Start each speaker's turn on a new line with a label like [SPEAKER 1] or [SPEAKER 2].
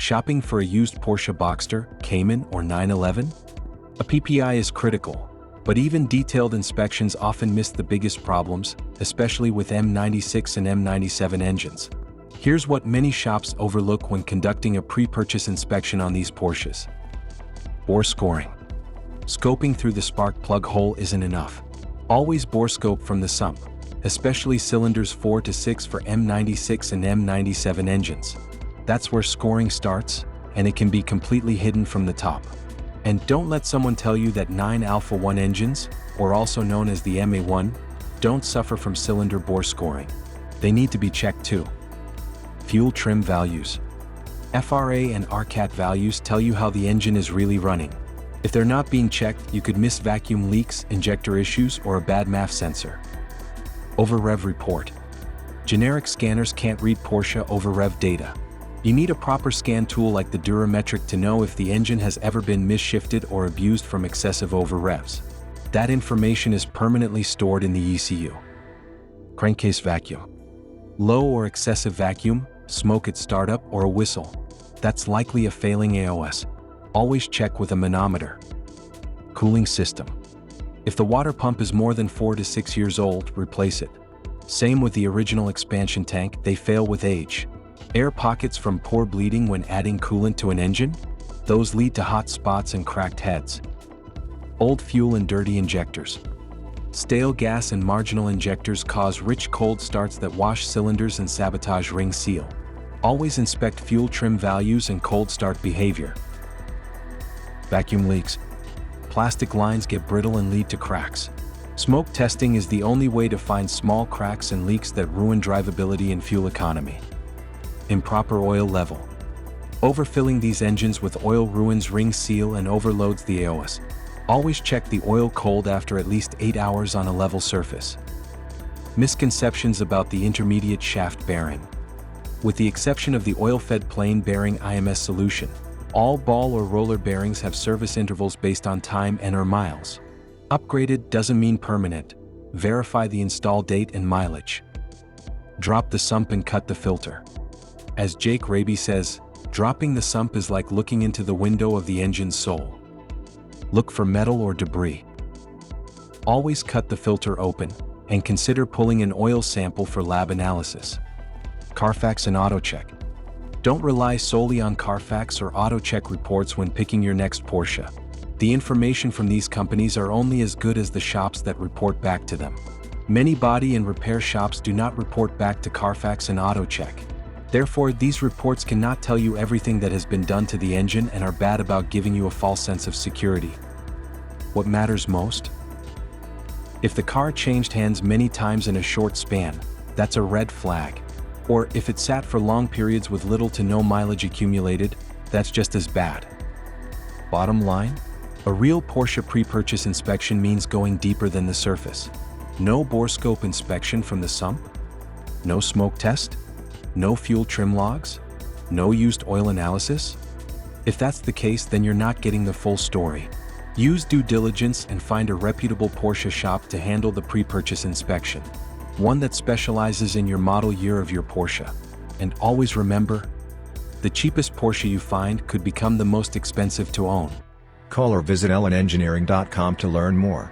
[SPEAKER 1] Shopping for a used Porsche Boxster, Cayman, or 911? A PPI is critical, but even detailed inspections often miss the biggest problems, especially with M96 and M97 engines. Here's what many shops overlook when conducting a pre-purchase inspection on these Porsches. Bore scoring. Scoping through the spark plug hole isn't enough. Always bore scope from the sump, especially cylinders 4 to 6 for M96 and M97 engines. That's where scoring starts, and it can be completely hidden from the top. And don't let someone tell you that 9 Alpha 1 engines, or also known as the MA1, don't suffer from cylinder bore scoring. They need to be checked too. Fuel trim values. FRA and RCAT values tell you how the engine is really running. If they're not being checked, you could miss vacuum leaks, injector issues, or a bad MAF sensor. Over-rev report. Generic scanners can't read Porsche over-rev data. You need a proper scan tool like the Durametric to know if the engine has ever been misshifted or abused from excessive over-revs. That information is permanently stored in the ECU. Crankcase vacuum. Low or excessive vacuum, smoke at startup, or a whistle. That's likely a failing AOS. Always check with a manometer. Cooling system. If the water pump is more than 4 to 6 years old, replace it. Same with the original expansion tank, they fail with age. Air pockets from poor bleeding when adding coolant to an engine? Those lead to hot spots and cracked heads. Old fuel and dirty injectors. Stale gas and marginal injectors cause rich cold starts that wash cylinders and sabotage ring seal. Always inspect fuel trim values and cold start behavior. Vacuum leaks. Plastic lines get brittle and lead to cracks. Smoke testing is the only way to find small cracks and leaks that ruin drivability and fuel economy. Improper oil level. Overfilling these engines with oil ruins ring seal and overloads the AOS. Always check the oil cold after at least 8 hours on a level surface. Misconceptions about the intermediate shaft bearing. With the exception of the oil-fed plain bearing IMS solution, all ball or roller bearings have service intervals based on time and/or miles. Upgraded doesn't mean permanent. Verify the install date and mileage. Drop the sump and cut the filter. As Jake Raby says, dropping the sump is like looking into the window of the engine's soul. Look for metal or debris. Always cut the filter open, and consider pulling an oil sample for lab analysis. Carfax and AutoCheck. Don't rely solely on Carfax or AutoCheck reports when picking your next Porsche. The information from these companies are only as good as the shops that report back to them. Many body and repair shops do not report back to Carfax and AutoCheck. Therefore, these reports cannot tell you everything that has been done to the engine and are bad about giving you a false sense of security. What matters most? If the car changed hands many times in a short span, that's a red flag. Or if it sat for long periods with little to no mileage accumulated, that's just as bad. Bottom line? A real Porsche pre-purchase inspection means going deeper than the surface. No bore scope inspection from the sump? No smoke test? No fuel trim logs? No used oil analysis? If that's the case, then you're not getting the full story. Use due diligence and find a reputable Porsche shop to handle the pre-purchase inspection. One that specializes in your model year of your Porsche. And always remember, the cheapest Porsche you find could become the most expensive to own.
[SPEAKER 2] Call or visit ellenengineering.com to learn more.